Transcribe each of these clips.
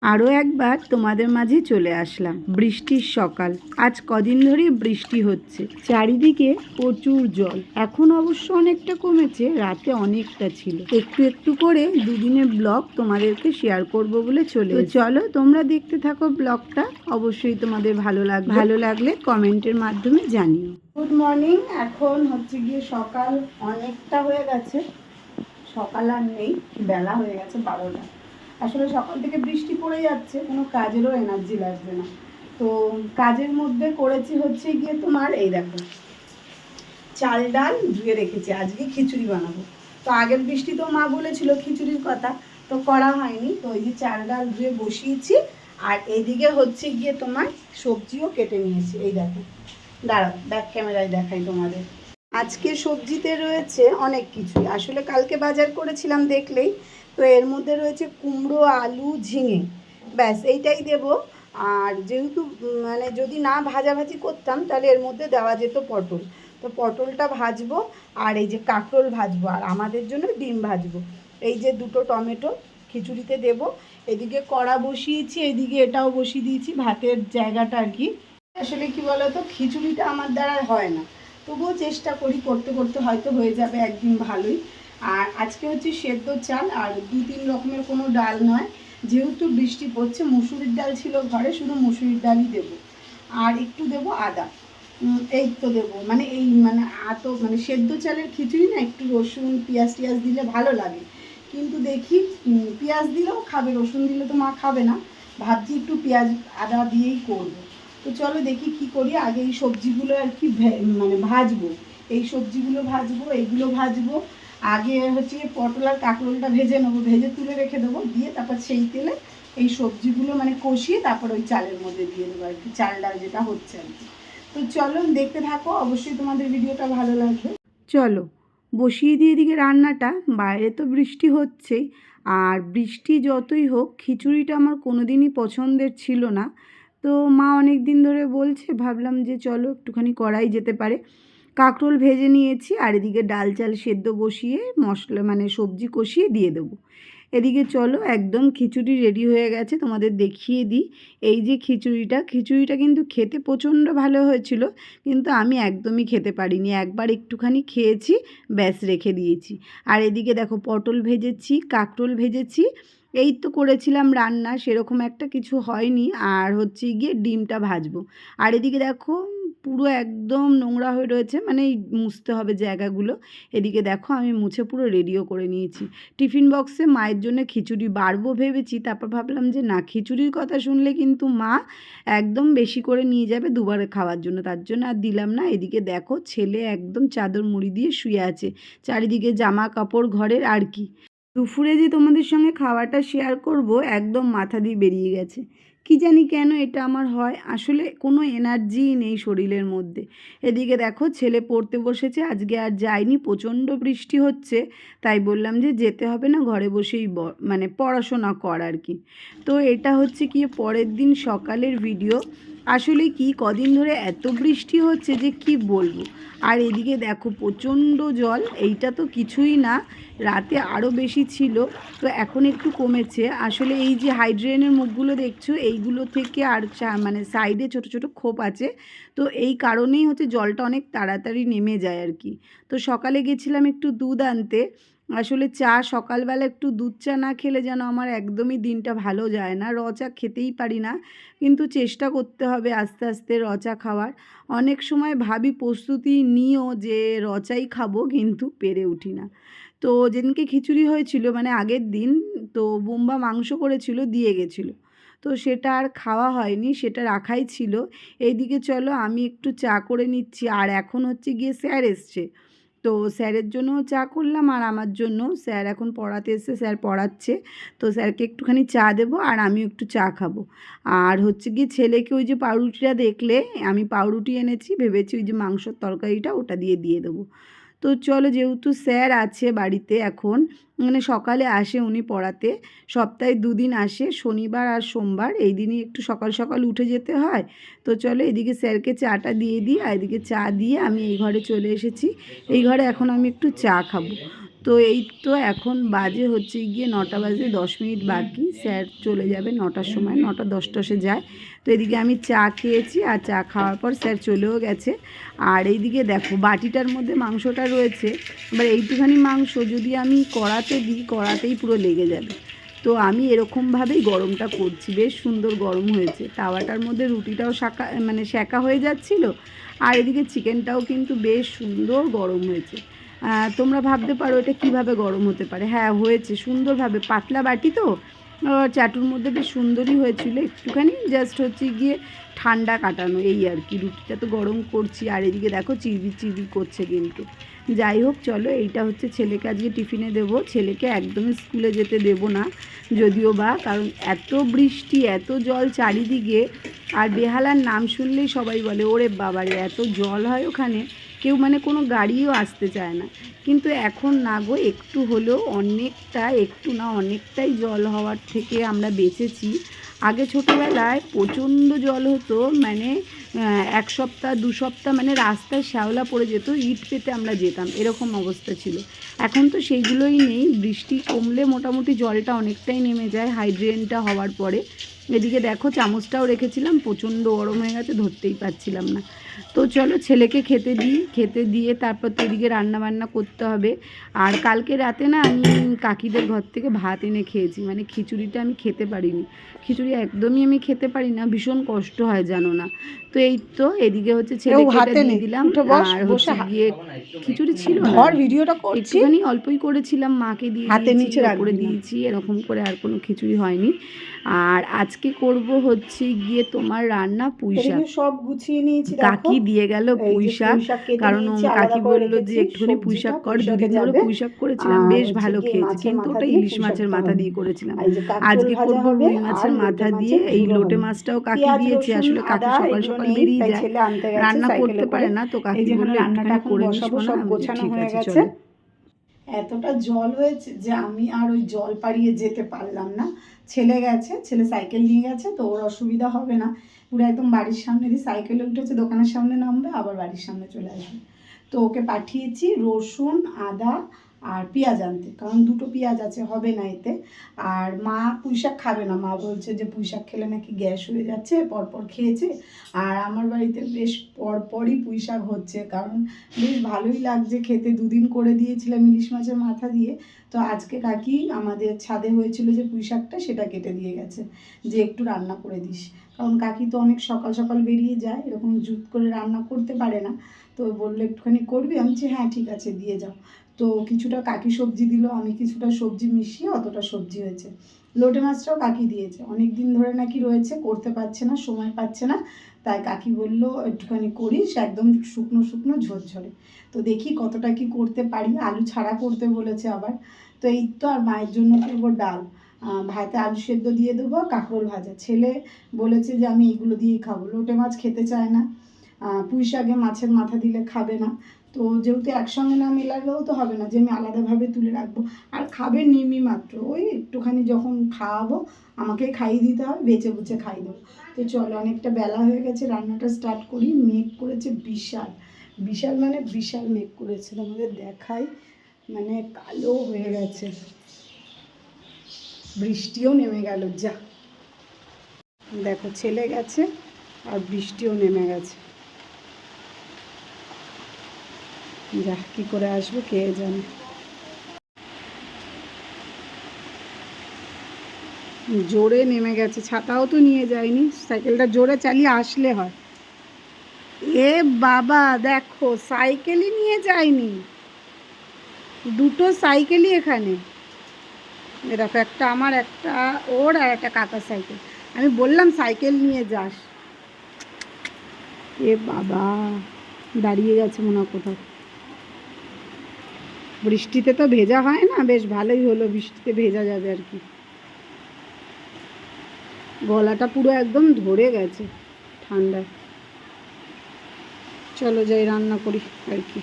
আরও একবার তোমাদের মাঝে চলে আসলাম। বৃষ্টির সকাল, আজ কদিন ধরেই বৃষ্টি হচ্ছে, চারিদিকে প্রচুর জল। এখন অবশ্য অনেকটা কমেছে, রাতে অনেকটা ছিল। একটু একটু করে দুদিনের ব্লগ তোমাদেরকে শেয়ার করব বলে চলো তোমরা দেখতে থাকো ব্লগটা। অবশ্যই তোমাদের ভালো লাগলে কমেন্টের মাধ্যমে জানিও। Good morning. এখন হচ্ছে গিয়ে সকাল অনেকটা হয়ে গেছে, সকাল আর নেই, বেলা হয়ে গেছে 12টা। আসলে সকাল থেকে বৃষ্টি পড়ে যাচ্ছে, কোনো কাজেরও এনার্জি লাগবে না। তো কাজের মধ্যে করেছি হচ্ছে গিয়ে তোমার এই দেখো, চাল ডাল ধুয়ে রেখেছি, আজকে খিচুড়ি বানাবো। তো আগের বৃষ্টিতেও মা বলেছিল খিচুড়ির কথা, তো করা হয়নি। তো এই যে চাল ডাল ধুয়ে বসিয়েছি, আর এইদিকে হচ্ছে গিয়ে তোমার সবজিও কেটে নিয়েছি। এই দেখো, দাঁড়াও ব্যাক ক্যামেরায় দেখাই তোমাদের। আজকে সবজিতে রয়েছে অনেক কিছুই, আসলে কালকে বাজার করেছিলাম দেখলেই। তো এর মধ্যে রয়েছে কুমড়ো, আলু, ঝিঙে, ব্যাস এইটাই দেব। আর যেহেতু মানে যদি না ভাজাভাজি করতাম তাহলে এর মধ্যে দেওয়া যেত পটল। তো পটলটা ভাজবো, আর এই যে কাঁকরোল ভাজবো, আর আমাদের জন্য ডিম ভাজবো। এই যে দুটো টমেটো খিচুড়িতে দেব। এদিকে কড়া বসিয়েছি, এদিকে এটাও বসিয়ে দিয়েছি, ভাতের জায়গাটা আর কি। আসলে কি বলতো, খিচুড়িটা আমার দ্বারা হয় না, তবুও চেষ্টা করি, করতে করতে হয়তো হয়ে যাবে একদিন ভালোই। আর আজকে হচ্ছে সেদ্ধ চাল, আর 2-3 রকমের কোনো ডাল নয়, যেহেতু বৃষ্টি পড়ছে। মুসুরির ডাল ছিল ঘরে, শুধু মুসুরির ডালই দেবো। আর একটু দেবো আদা, এই তো দেবো। মানে মানে সেদ্ধ চালের খিচুড়ি না, একটু রসুন পেঁয়াজ টিয়াজ দিলে ভালো লাগে, কিন্তু দেখি পেঁয়াজ দিলেও খাবে, রসুন দিলে তো মা খাবে না। ভাবছি একটু পেঁয়াজ আদা দিয়েই করবো। তো চলো দেখি কি করি। আগে এই সবজিগুলো আর কি মানে ভাজবো, এই সবজিগুলো ভাজবো, এইগুলো ভাজবো। আগে হচ্ছে পটল আর কাঁকরোলটা ভেজে নেবো, ভেজে তুলে রেখে দেবো, দিয়ে তারপর সেই তেলে এই সবজিগুলো মানে কষিয়ে তারপর ওই চালের মধ্যে দিয়ে দেবো আর কি, চাল ডাল যেটা হচ্ছে আর কি। তো চলো দেখতে থাকো, অবশ্যই তোমাদের ভিডিওটা ভালো লাগবে। চলো বসিয়ে দিয়ে এদিকে রান্নাটা। বাইরে তো বৃষ্টি হচ্ছেই, আর বৃষ্টি যতই হোক খিচুড়িটা আমার কোনো দিনই পছন্দের ছিল না। তো মা অনেক দিন ধরে বলছে, ভাবলাম যে চলো একটুখানি করাই যেতে পারে। কাঁকরোল ভেজে নিয়েছি, আর এদিকে ডাল চাল সেদ্ধ বসিয়ে মশলা মানে সবজি কষিয়ে দিয়ে দেবো। এদিকে চলো একদম খিচুড়ি রেডি হয়ে গেছে, তোমাদের দেখিয়ে দিই। এই যে খিচুড়িটা কিন্তু খেতে প্রচণ্ড ভালো হয়েছিল, কিন্তু আমি একদমই খেতে পারিনি, একবার একটুখানি খেয়েছি, ব্যাস রেখে দিয়েছি। আর এদিকে দেখো পটল ভেজেছি, কাঁকরোল ভেজেছি, এই তো করেছিলাম রান্না, সেরকম একটা কিছু হয়নি। আর হচ্ছে গিয়ে ডিমটা ভাজবো। আর এদিকে দেখো পুরো একদম নোংরা হয়ে রয়েছে, মানে মুছতে হবে জায়গাগুলো। এদিকে দেখো আমি মুছে পুরো রেডিও করে নিয়েছি। টিফিন বক্সে মায়ের জন্য খিচুড়ি বাড়বো ভেবেছি, তারপর ভাবলাম যে না, খিচুড়ির কথা শুনলে কিন্তু মা একদম বেশি করে নিয়ে যাবে দুবারে খাওয়ার জন্য, তার জন্য আর দিলাম না। এদিকে দেখো ছেলে একদম চাদর মুড়ি দিয়ে শুয়ে আছে, চারিদিকে জামা কাপড় ঘরের। আর কি দুপুরে যে তোমাদের সঙ্গে খাওয়াটা শেয়ার করব, একদম মাথা দিয়ে বেরিয়ে গেছে। কি জানি কেন এটা আমার হয়, আসলে কোনো এনার্জিই নেই শরীরের মধ্যে। এদিকে দেখো ছেলে পড়তে বসেছে, আজকে আর যায়নি, প্রচণ্ড বৃষ্টি হচ্ছে, তাই বললাম যে যেতে হবে না, ঘরে বসেই মানে পড়াশোনা কর আর কি। তো এটা হচ্ছে কি পরের দিন সকালের ভিডিও। আসলে কি কদিন ধরে এত বৃষ্টি হচ্ছে যে কি বলবো। আর এদিকে দেখো প্রচণ্ড জল, এইটা তো কিছুই না, রাতে আরও বেশি ছিল, তো এখন একটু কমেছে। আসলে এই যে হাইড্রেনের মুখগুলো দেখছো, এইগুলো থেকে আর মানে সাইডে ছোট ছোট খোপ আছে, তো এই কারণেই হচ্ছে জলটা অনেক তাড়াতাড়ি নেমে যায় আর কি। তো সকালে গেছিলাম একটু দুধ আনতে। আসলে সকালবেলা একটু দুধ চা না খেলে যেন আমার একদমই দিনটা ভালো যায় না, র চা খেতেই পারি না, কিন্তু চেষ্টা করতে হবে আস্তে আস্তে র চা খাওয়ার। অনেক সময় ভাবি প্রস্তুতি নিয়েও যে র চাই খাবো, কিন্তু পেরে উঠি না। তো যেদিনকে খিচুড়ি হয়েছিল মানে আগের দিন, তো বুম্বা মাংস করেছিল, দিয়ে গেছিলো, তো সেটা আর খাওয়া হয়নি, সেটা রাখাই ছিল। এইদিকে চলো আমি একটু চা করে নিচ্ছি। আর এখন হচ্ছে গিয়ে স্যার এসছে, তো স্যারের জন্যও চা করলাম, আর আমার জন্য, স্যার এখন পড়াতে এসছে, স্যার পড়াচ্ছে, তো স্যারকে একটুখানি চা দেবো, আর আমিও একটু চা খাবো। আর হচ্ছে গিয়ে ছেলেকে ওই যে পাউরুটিটা দেখলে, আমি পাউরুটি এনেছি, ভেবেছি ওই যে মাংসর তরকারিটা ওটা দিয়ে দেবো। তো চলো, যেহেতু স্যার আছে বাড়িতে এখন, মানে সকালে আসে উনি পড়াতে, সপ্তাহে 2 দিন আসে, শনিবার আর সোমবার, এই দিনই একটু সকাল সকাল উঠে যেতে হয়। তো চলো এদিকে স্যারকে চাটা দিয়ে দিই, আর এদিকে চা দিয়ে আমি এই ঘরে চলে এসেছি। এই ঘরে এখন আমি একটু চা খাবো। তো এই তো এখন বাজে হচ্ছে গিয়ে 9টা বাজে 10 মিনিট বাকি, স্যার চলে যাবে 9টার সময়, 9টা 10 যায়। তো এদিকে আমি চা খেয়েছি, আর চা খাওয়ার পর স্যার চলেও গেছে। আর এইদিকে দেখো বাটিটার মধ্যে মাংসটা রয়েছে, এবার এইটুখানি মাংস যদি আমি কড়াতে দিই, কড়াতেই পুরো লেগে যাবে। তো আমি এরকমভাবেই গরমটা করছি, বেশ সুন্দর গরম হয়েছে। তাওয়াটার মধ্যে রুটিটাও সেঁকা হয়ে যাচ্ছিল, আর এদিকে চিকেনটাও কিন্তু বেশ সুন্দর গরম হয়েছে। তোমরা ভাবতে পারো এটা কিভাবে গরম হতে পারে। হ্যাঁ, হয়েছে সুন্দরভাবে, পাতলা বাটি তো চাটুর মধ্যে বেশ সুন্দরই হয়েছিল, একটুখানি জাস্ট হচ্ছে গিয়ে ঠান্ডা কাটানো এই আর কি। রুটিটা তো গরম করছি, আর এদিকে দেখো চিবির চিবির করছে কিন্তু। যাই হোক, চলো, এইটা হচ্ছে ছেলেকে আজকে টিফিনে দেবো। ছেলেকে একদমই স্কুলে যেতে দেবো না যদিও বা, কারণ এত বৃষ্টি, এত জল চারিদিকে, আর বেহালার নাম শুনলেই সবাই বলে ওরে বাবারে এত জল হয় ওখানে, কেউ কোনো গাড়িও আসতে চায় না। কিন্তু এখন না গো, একটু হলেও অনেকটা, একটু না অনেকটাই জল হওয়ার থেকে আমরা বেঁচেছি। আগে ছোটোবেলায় প্রচণ্ড জল হতো, 1 সপ্তাহ 2 সপ্তাহ রাস্তায় শ্যাওলা পড়ে যেত, ইট পেতে আমরা যেতাম, এরকম অবস্থা ছিল। এখন তো সেইগুলোই নেই, বৃষ্টি কমলে মোটামুটি জলটা অনেকটাই নেমে যায় হাইড্রেনটা হওয়ার পরে। এদিকে দেখো চামচটাও রেখেছিলাম, প্রচণ্ড গরম হয়ে গেছে, ধরতেই পারছিলাম না। তো চলো ছেলেকে খেতে দিই, খেতে দিয়ে তারপর তো এদিকে রান্নাবান্না করতে হবে। আর কালকে রাতে না আমি কাকিদের ঘর থেকে ভাত এনে খেয়েছি, খিচুড়িটা আমি খেতে পারিনি, খিচুড়ি একদমই আমি খেতে পারি না, ভীষণ কষ্ট হয় জানো না। তো এই তো এদিকে হচ্ছে ছেলেকে দিয়ে দিলাম, আর হচ্ছে গিয়ে খিচুড়ি ছিল না, ভিডিওটা একটুখানি অল্পই করেছিলাম, মাকে দিয়ে দিয়েছি, করে দিয়েছি, এরকম করে আর কোনো খিচুড়ি হয়নি। আর আজকে করব হচ্ছে গিয়ে তোমার রান্না পুঁইশাক, সব গুছিয়ে নিয়েছি, কাকি দিয়ে গেল পুঁইশাক, কারণ কাকি বললো যে একটুখানি পুঁইশাক কর, দুদিন ধরে পুঁইশাক করেছিলাম, বেশ ভালো খেয়েছি, কিন্তু ওটা ইলিশ মাছের মাথা দিয়ে করেছিলাম। আজকে করবো রুই মাছের মাথা দিয়ে, এই লোটে মাছটাও কাকি দিয়েছে, আসলে কাকি সকাল সকাল বেরিয়ে যায়, রান্না করতে পারে না, তো কাকি বললো একটুখানি করে বসাবো, সব গোছানো হয়ে গেছে। এতটা জল হয়েছে যে আমি আর ওই জল পাড়িয়ে যেতে পারলাম না, ছেলে গেছে, ছেলে সাইকেল নিয়ে গেছে, তো ওর অসুবিধা হবে না, পুরো একদম বাড়ির সামনে দিয়ে সাইকেলে উঠেছে, দোকানের সামনে নামবে, আবার বাড়ির সামনে চলে আসবে। তো ওকে পাঠিয়েছি রসুন, আদা আর পেঁয়াজ আনতে, কারণ 2টো পেঁয়াজ আছে, হবে না এতে। আর মা পুঁইশাক খাবে না, মা বলছে যে পুঁইশাক খেলে নাকি গ্যাস হয়ে যাচ্ছে, পরপর খেয়েছে। আর আমার বাড়িতে বেশ পরপরই পুঁইশাক হচ্ছে, কারণ বেশ ভালোই লাগছে খেতে, 2 দিন করে দিয়েছিলাম ইলিশ মাছের মাথা দিয়ে। তো আজকে কাকি আমাদের ছাদে হয়েছিল যে পুঁইশাকটা, সেটা কেটে দিয়ে গেছে যে একটু রান্না করে দিস, কারণ কাকি তো অনেক সকাল সকাল বেরিয়ে যায়, এরকম জুত করে রান্না করতে পারে না। তো বললো একটুখানি করবি, আমি বলছি হ্যাঁ ঠিক আছে দিয়ে যাও। তো কিছুটা কাকি সবজি দিল, আমি কিছুটা সবজি মিশিয়ে অতটা সবজি হয়েছে। লোটে মাছটাও কাকি দিয়েছে, অনেক দিন ধরে নাকি রয়েছে, করতে পারছে না, সময় পাচ্ছে না, তাই কাকি বললো একটুখানি করিস, একদম শুকনো শুকনো ঝরঝরে। তো দেখি কতটা কি করতে পারি, আলু ছাড়া করতে বলেছে আবার। তো এই তো, আর মায়ের জন্য করবো ডাল, ভাতে আলু সেদ্ধ দিয়ে দেবো, কাঁকরোল ভাজা। ছেলে বলেছে যে আমি এগুলো দিয়েই খাবো, লোটে মাছ খেতে চায় না, পুঁই শাকে মাছের মাথা দিলে খাবে না। তো যেহেতু একসঙ্গে না মেলালেও তো হবে না যে আমি আলাদাভাবে তুলে রাখবো, আর খাবে নিমি মাত্র, ওই একটুখানি যখন খাওয়াবো আমাকে খাইয়ে দিতে হবে, বেঁচে বুঝে খাইয়ে দেবো। তো চলো, অনেকটা বেলা হয়ে গেছে, রান্নাটা স্টার্ট করি। মেঘ করেছে বিশাল বিশাল, বিশাল মেঘ করেছে, তোমাদের দেখাই, কালো হয়ে গেছে, বৃষ্টিও নেমে গেল, যা দেখো ছেলে গেছে আর বৃষ্টিও নেমে গেছে, যা কি করে আসবে কে জানে। জোরে নেমে গেছে, ছাতাও তো নিয়ে যায়নি, সাইকেলটা জোরে চালিয়ে আসলে হয়। এ বাবা দেখো, সাইকেলই নিয়ে যায়নি, 2টো সাইকেলই এখানে, দেখো একটা আমার, একটা ওর, আর একটা কাকার সাইকেল। আমি বললাম সাইকেল নিয়ে যাস, এ বাবা দাঁড়িয়ে গেছে মনে হয় কোথাও। বৃষ্টিতে তো ভেজা হয় না, বেশ ভালোই হলো, বৃষ্টিতে ভেজা যাবে আর কি। গলাটা পুরো একদম ধরে গেছে ঠান্ডায়। চলো যাই রান্না করি আর কি।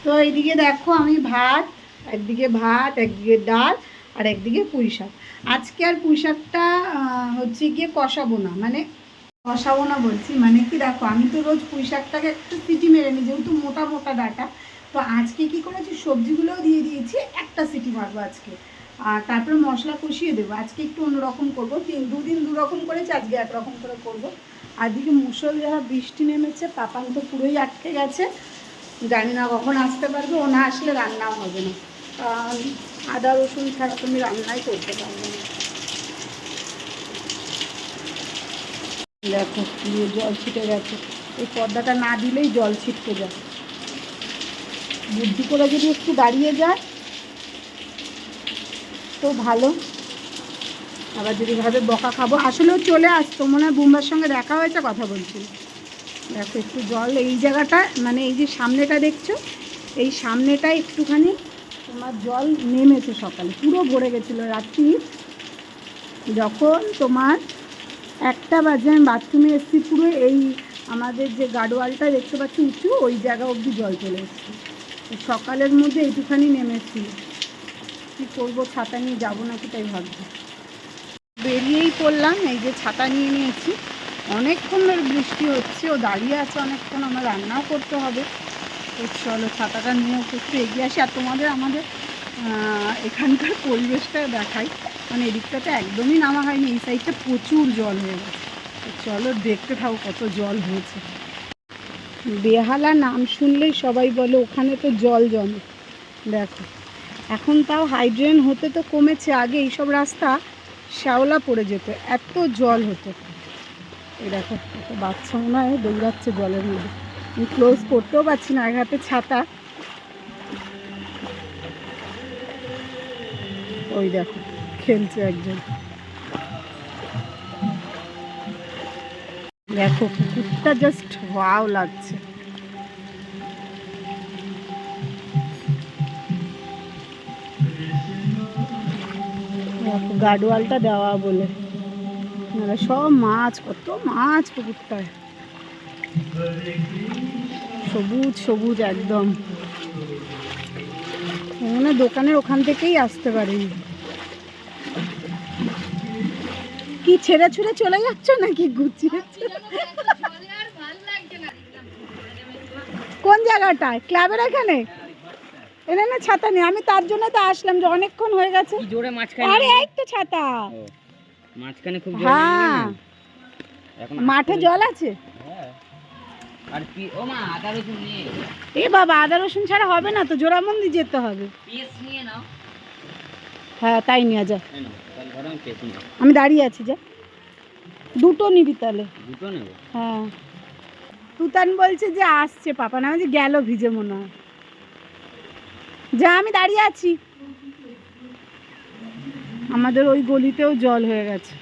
তো এইদিকে দেখো আমি একদিকে ভাত, একদিকে ডাল, আর একদিকে পুঁই শাক। আজকে আর পুঁই শাকটা হচ্ছে গিয়ে কষাবো না, বলছি কি, দেখো আমি তো রোজ পুঁই শাকটাকে একটু সিটি মেরে নিই, যেহেতু মোটা মোটা ডাঁটা, তো আজকে কি করেছি, সবজিগুলোও দিয়ে দিয়েছি, একটা সিটি মারবো আজকে, আর তারপরে মশলা কষিয়ে দেবো। আজকে একটু অন্যরকম করবো, দুদিন দুরকম করেছি, আজকে একরকম করে করবো। আর দিকে মুষলধারে বৃষ্টি নেমেছে, পাপান তো পুরোই আটকে গেছে, জানি না কখন আসতে পারবে, ও না আসলে রান্নাও হবে না, কারণ আদা রসুন ছাড়া তুমি রান্নাই করতে পারবে না। দেখো দিয়ে জল ছিটে গেছে, এই পর্দাটা না দিলেই জল ছিটকে যায়। বুদ্ধি করে যদি একটু দাঁড়িয়ে যায় তো ভালো, আবার যদি ভাবে বকা খাবো, আসলেও চলে আসতো, মনে হয় বুম্বার সঙ্গে দেখা হয়েছে, কথা বলছিল। দেখো একটু জল এই জায়গাটা, মানে এই যে সামনেটা দেখছো, এই সামনেটা একটুখানি তোমার জল নেমেছে, সকালে পুরো ভরে গেছিলো। রাত্রি যখন তোমার 1টা বাজে আমি বাথরুমে এসেছি, পুরো এই আমাদের যে গার্ডওয়ালটা দেখতে পাচ্ছি উঁচু, ওই জায়গা অবধি জল চলে এসেছে। সকালের মধ্যে এইটুখানি নেমেছি, কী করবো, ছাতা নিয়ে যাবো নাকি তাই ভাবছি। বেরিয়েই পড়লাম, এই যে ছাতা নিয়ে নিয়েছি, অনেকক্ষণ ধরে বৃষ্টি হচ্ছে, ও দাঁড়িয়ে আছে অনেকক্ষণ, আমার রান্নাও করতে হবে। তো চলো ছাতাটা নিয়েও একটু এগিয়ে আসি, আর তোমাদের আমাদের এখানকার পরিবেশটা দেখাই। মানে এদিকটাতে একদমই নামা হয়নি, এই সাইডটা প্রচুর জল হয়ে গেছে। তো চলো দেখতে থাকো কত জল হয়েছে। বেহালা নাম শুনলেই সবাই বলে ওখানে তো জল জমে। দেখো এখন তাও হাইড্রেন হতে তো কমেছে, আগে এইসব রাস্তা শ্যাওলা পড়ে যেত, এত জল হতো। এই দেখো একটা বাচ্চা মনে হয় দৌড়াচ্ছে জলের মধ্যে, আমি ক্লোজ করতেও পারছি না, এক হাতে ছাতা। ওই দেখো খেলছে একজন, দেখো কুকুরটা জাস্ট ওয়াও লাগছে। গার্ডওয়ালটা দেওয়া বলে, সব মাছ, কত মাছ পুকুরটায়, সবুজ সবুজ একদম, মানে দোকানের ওখান থেকেই আসতে পারি। কি ছেড়ে ছুড়ে চলে যাচ্ছ নাকি গুছিয়ে? কোন জায়গাটায়? ক্লাবের এখানে? এনে না ছাতা নেই, আমি তার জন্য তো আসলাম, যে অনেকক্ষণ হয়ে গেছে। আরে এই তো ছাতা মাঝখানে, খুব জল। হ্যাঁ মাঠে জল আছে। আর কি ও মা, আদা রসুন নিয়ে, এ বাবা আদা রসুন ছাড়া হবে না তো, জোড়ামন্দি যেতে হবে। পেঁয়াজ নিয়ে নাও। হ্যাঁ তাই নিয়ে যা, আমি দাঁড়িয়ে আছি, যা দুটো নিবি তাহলে। দুটো নেব? হ্যাঁ তুতান বলছে যে আসছে, পাপা না যে গেল ভিজে মনে হয়, যা আমি দাঁড়িয়ে আছি। আমাদের ওই গলিতেও জল হয়ে গেছে,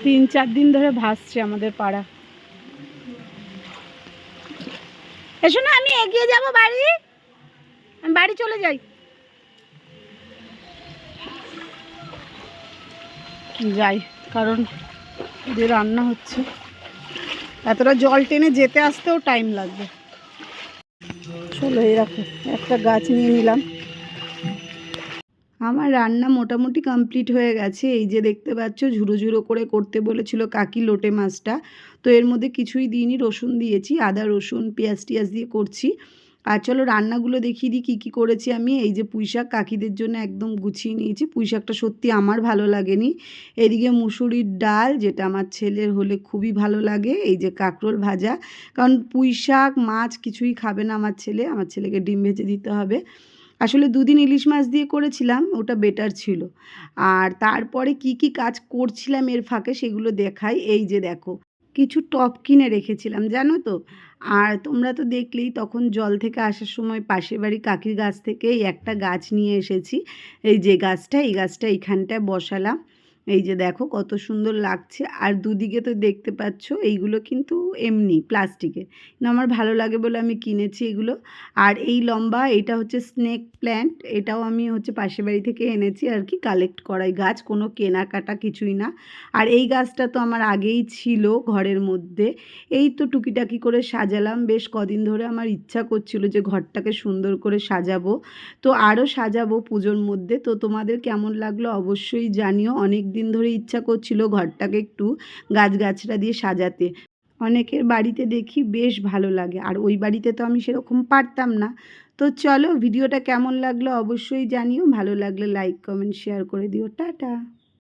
3-4 দিন ধরে ভাসছে আমাদের পাড়া। এসো না, আমি এগিয়ে যাব বাড়ি, আমি বাড়ি চলে যাই। যাই, কারণ যে রান্না হচ্ছে, এতটা জল টেনে যেতে আসতেও টাইম লাগবে। চলো এই রাখো, একটা গাছ নিয়ে নিলাম। আমার রান্না মোটামুটি কমপ্লিট হয়ে গেছে। এই যে দেখতে পাচ্ছ ঝুড়ো ঝুড়ো করে করতে বলেছিল কাকি লোটে মাছটা, তো এর মধ্যে কিছুই দিইনি, রসুন দিয়েছি, আদা রসুন পেঁয়াজ টিয়াজ দিয়ে করছি। আর চলো রান্নাগুলো দেখিয়ে দিই কী কী করেছি আমি। এই যে পুঁইশাক কাকিদের জন্য একদম গুছিয়ে নিয়েছি, পুঁইশাকটা সত্যি আমার ভালো লাগেনি। এদিকে মুসুরির ডাল, যেটা আমার ছেলের হলে খুবই ভালো লাগে। এই যে কাঁকরোল ভাজা, কারণ পুঁইশাক মাছ কিছুই খাবে না আমার ছেলে, আমার ছেলেকে ডিম ভেজে দিতে হবে। আসলে 2 দিন ইলিশ মাছ দিয়ে করেছিলাম, ওটা বেটার ছিল। আর তারপরে কি কি কাজ করছিলাম এর ফাঁকে সেগুলো দেখাই। এই যে দেখো কিছু টব কিনে রেখেছিলাম জানো তো। আর তোমরা তো দেখলেই, তখন জল থেকে আসার সময় পাশের বাড়ি কাকির গাছ থেকে এই একটা গাছ নিয়ে এসেছি। এই যে গাছটা, এই গাছটা এইখানটায় বসালাম। এই যে দেখো কত সুন্দর লাগছে। আর দুদিকে তো দেখতে পাচ্ছ এইগুলো কিন্তু এমনি প্লাস্টিকের, কিন্তু আমার ভালো লাগে বলে আমি কিনেছি এগুলো। আর এই লম্বা এটা হচ্ছে স্নেক প্ল্যান্ট, এটাও আমি হচ্ছে পাশের বাড়ি থেকে এনেছি আর কি, কালেক্ট করাই গাছ, কোনো কেনাকাটা কিছুই না। আর এই গাছটা তো আমার আগেই ছিল ঘরের মধ্যে। এই তো টুকিটাকি করে সাজালাম, বেশ কদিন ধরে আমার ইচ্ছা করছিল যে ঘরটাকে সুন্দর করে সাজাবো, তো আরও সাজাবো পুজোর মধ্যে। তো তোমাদের কেমন লাগলো অবশ্যই জানিও, অনেক দিন ধরে ইচ্ছা করছিল ঘরটাকে একটু গাছগাছড়া দিয়ে সাজাতে। অনেকের বাড়িতে দেখি বেশ ভালো লাগে, আর ওই বাড়িতে তো আমি সেরকম পারতাম না। তো চলো, ভিডিওটা কেমন লাগলো অবশ্যই জানিও, ভালো লাগলে লাইক কমেন্ট শেয়ার করে দিও। টাটা।